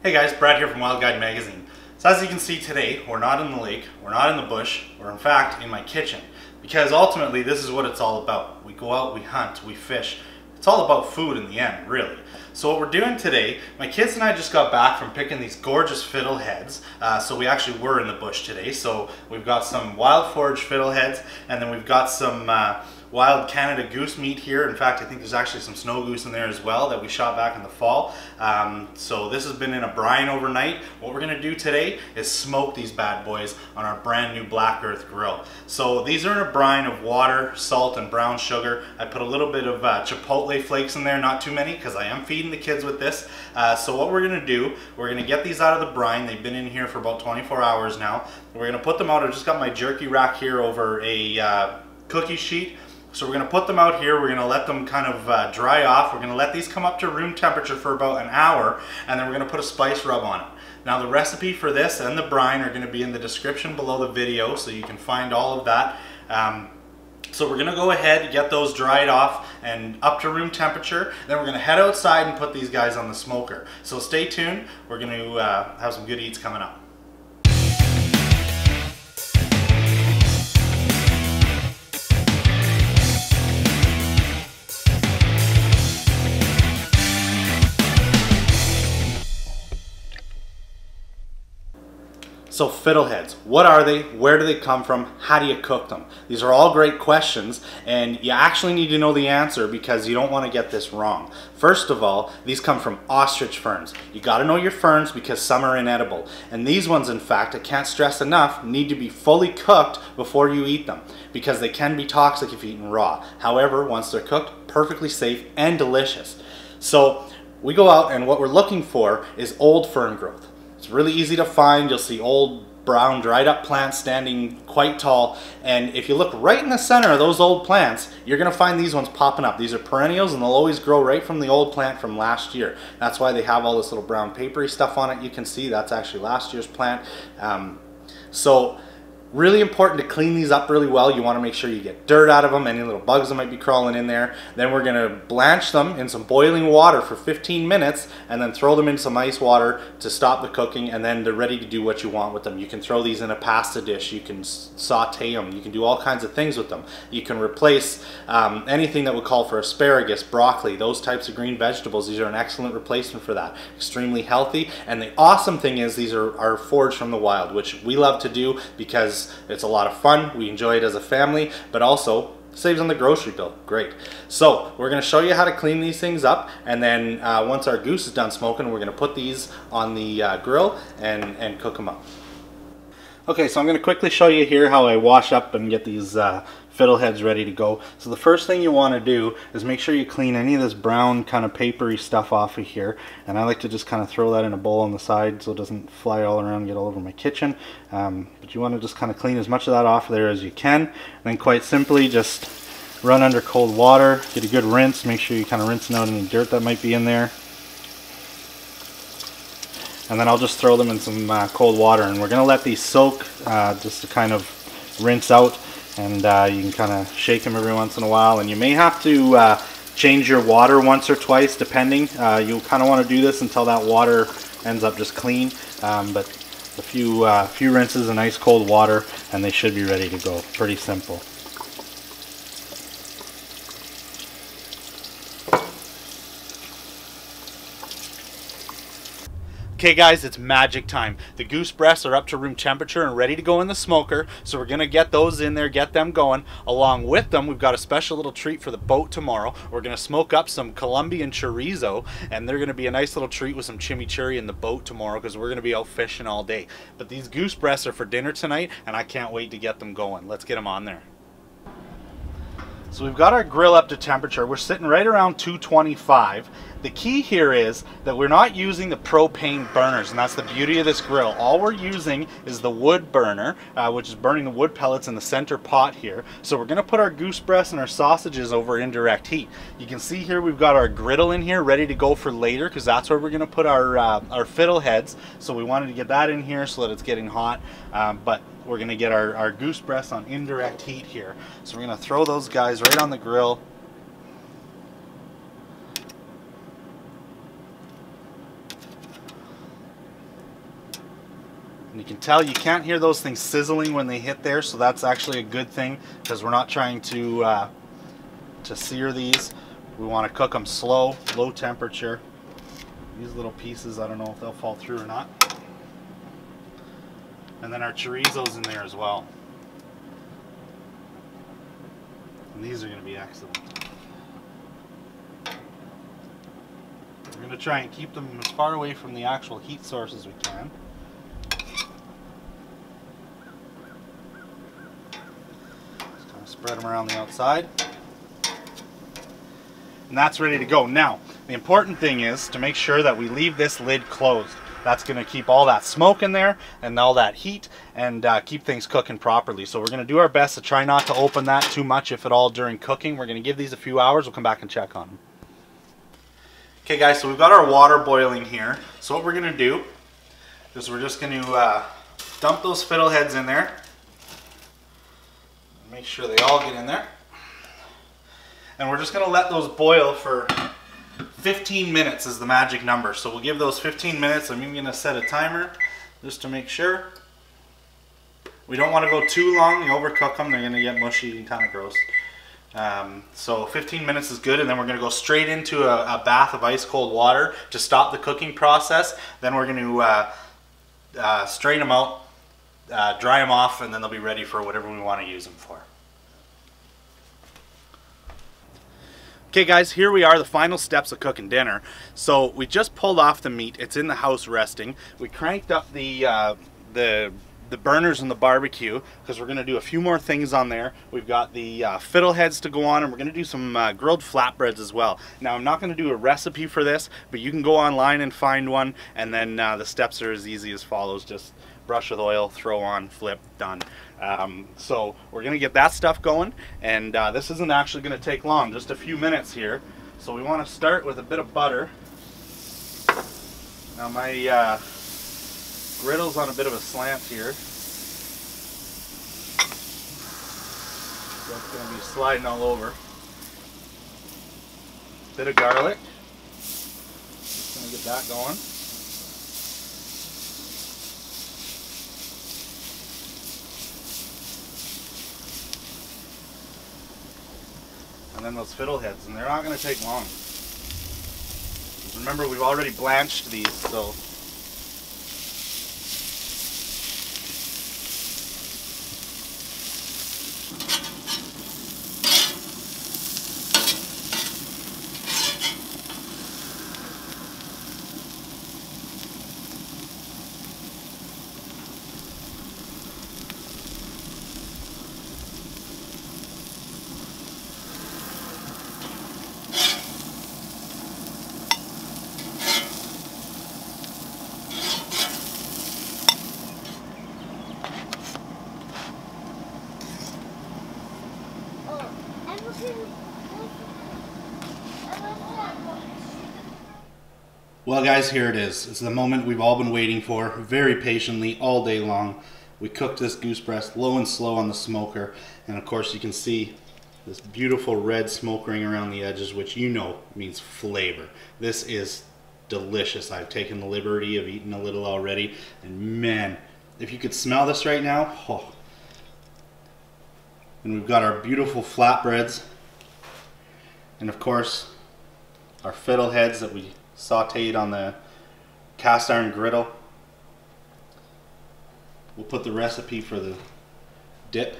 Hey guys, Brad here from Wild Guide Magazine. So as you can see today, we're not in the lake, we're not in the bush, we're in fact in my kitchen. Because ultimately this is what it's all about. We go out, we hunt, we fish. It's all about food in the end, really. So what we're doing today, my kids and I just got back from picking these gorgeous fiddleheads. So we actually were in the bush today. So we've got some wild forage fiddleheads, and then we've got some Wild Canada Goose meat here. In fact, I think there's actually some snow goose in there as well that we shot back in the fall. So this has been in a brine overnight. What we're gonna do today is smoke these bad boys on our brand new Black Earth grill. So these are in a brine of water, salt, and brown sugar. I put a little bit of chipotle flakes in there, not too many, because I am feeding the kids with this. So what we're gonna do, we're gonna get these out of the brine. They've been in here for about 24 hours now. We're gonna put them out. I've just got my jerky rack here over a cookie sheet. So we're going to put them out here, we're going to let them kind of dry off, we're going to let these come up to room temperature for about an hour, and then we're going to put a spice rub on it. Now the recipe for this and the brine are going to be in the description below the video, so you can find all of that. So we're going to go ahead and get those dried off and up to room temperature, then we're going to head outside and put these guys on the smoker. So stay tuned, we're going to have some good eats coming up. So fiddleheads, what are they? Where do they come from? How do you cook them? These are all great questions, and you actually need to know the answer because you don't want to get this wrong. First of all, these come from ostrich ferns. You got to know your ferns because some are inedible. And these ones, in fact, I can't stress enough, need to be fully cooked before you eat them because they can be toxic if eaten raw. However, once they're cooked, perfectly safe and delicious. So we go out and what we're looking for is old fern growth. It's really easy to find. You'll see old brown dried up plants standing quite tall, and if you look right in the center of those old plants, you're going to find these ones popping up. These are perennials and they'll always grow right from the old plant from last year. That's why they have all this little brown papery stuff on it. You can see that's actually last year's plant. So really important to clean these up really well. You want to make sure you get dirt out of them, any little bugs that might be crawling in there. Then we're going to blanch them in some boiling water for 15 minutes and then throw them in some ice water to stop the cooking, and then they're ready to do what you want with them. You can throw these in a pasta dish, you can saute them, you can do all kinds of things with them. You can replace anything that would call for asparagus, broccoli, those types of green vegetables. These are an excellent replacement for that. Extremely healthy, and the awesome thing is these are foraged from the wild, which we love to do because it's a lot of fun. We enjoy it as a family, but also saves on the grocery bill. Great. So we're going to show you how to clean these things up, and then once our goose is done smoking, we're going to put these on the grill and cook them up. Okay, so I'm going to quickly show you here how I wash up and get these fiddleheads ready to go. So the first thing you want to do is make sure you clean any of this brown kind of papery stuff off of here, and I like to just kind of throw that in a bowl on the side so it doesn't fly all around and get all over my kitchen. But you want to just kind of clean as much of that off there as you can, and then quite simply just run under cold water, get a good rinse, make sure you kind of rinsing out any dirt that might be in there. And then I'll just throw them in some cold water, and we're going to let these soak just to kind of rinse out, and you can kind of shake them every once in a while, and you may have to change your water once or twice depending. You'll kind of want to do this until that water ends up just clean, but a few rinses in ice cold water and they should be ready to go. Pretty simple. Okay guys, it's magic time. The goose breasts are up to room temperature and ready to go in the smoker, so we're gonna get those in there, get them going. Along with them, we've got a special little treat for the boat tomorrow. We're gonna smoke up some Colombian chorizo, and they're gonna be a nice little treat with some chimichurri in the boat tomorrow because we're gonna be out fishing all day. But these goose breasts are for dinner tonight, and I can't wait to get them going. Let's get them on there. So we've got our grill up to temperature. We're sitting right around 225. The key here is that we're not using the propane burners, and that's the beauty of this grill. All we're using is the wood burner, which is burning the wood pellets in the center pot here. So we're gonna put our goose breasts and our sausages over indirect heat. You can see here we've got our griddle in here ready to go for later, because that's where we're gonna put our fiddleheads. So we wanted to get that in here so that it's getting hot, but we're gonna get our goose breasts on indirect heat here. So we're gonna throw those guys right on the grill. And you can tell you can't hear those things sizzling when they hit there, so that's actually a good thing because we're not trying to sear these. We want to cook them slow, low temperature. These little pieces, I don't know if they'll fall through or not. And then our chorizo's in there as well. And these are going to be excellent. We're going to try and keep them as far away from the actual heat source as we can. Just kind of spread them around the outside. And that's ready to go. Now, the important thing is to make sure that we leave this lid closed. That's going to keep all that smoke in there and all that heat and keep things cooking properly. So we're going to do our best to try not to open that too much, if at all, during cooking. We're going to give these a few hours. We'll come back and check on them. Okay guys, so we've got our water boiling here. So what we're going to do is we're just going to dump those fiddleheads in there. Make sure they all get in there. And we're just going to let those boil for 15 minutes is the magic number. So we'll give those 15 minutes. I'm even going to set a timer just to make sure. We don't want to go too long. You overcook them, they're going to get mushy and kind of gross. So 15 minutes is good, and then we're going to go straight into a bath of ice cold water to stop the cooking process. Then we're going to strain them out, dry them off, and then they'll be ready for whatever we want to use them for. Okay guys, here we are, the final steps of cooking dinner. So we just pulled off the meat. It's in the house resting. We cranked up the burners in the barbecue because we're going to do a few more things on there. We've got the fiddleheads to go on, and we're going to do some grilled flatbreads as well. Now I'm not going to do a recipe for this, but you can go online and find one, and then the steps are as easy as follows. Just brush with oil, throw on, flip, done. So we're going to get that stuff going, and this isn't actually going to take long, just a few minutes here. So we want to start with a bit of butter. Now my griddle's on a bit of a slant here, so it's going to be sliding all over. Bit of garlic, just going to get that going. And then those fiddleheads, and they're not going to take long. Remember, we've already blanched these, so well guys, here it is. It's the moment we've all been waiting for, very patiently, all day long. We cooked this goose breast low and slow on the smoker, and of course you can see this beautiful red smoke ring around the edges, which you know means flavor. This is delicious. I've taken the liberty of eating a little already, and man, if you could smell this right now, oh. And we've got our beautiful flatbreads, and of course our fiddleheads that we sauteed on the cast iron griddle. We'll put the recipe for the dip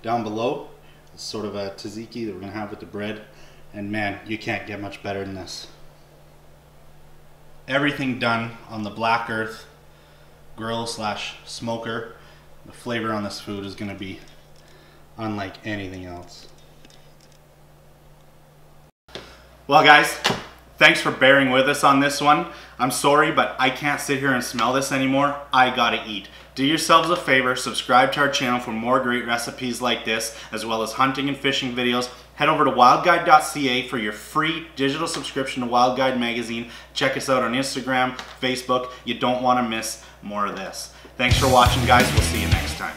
down below. It's sort of a tzatziki that we're going to have with the bread, and man, you can't get much better than this. Everything done on the Black Earth grill slash smoker. The flavor on this food is going to be unlike anything else. Well guys, thanks for bearing with us on this one. I'm sorry, but I can't sit here and smell this anymore. I gotta eat. Do yourselves a favor, subscribe to our channel for more great recipes like this, as well as hunting and fishing videos. Head over to wildguide.ca for your free digital subscription to Wild Guide magazine. Check us out on Instagram, Facebook. You don't want to miss more of this. Thanks for watching, guys. We'll see you next time.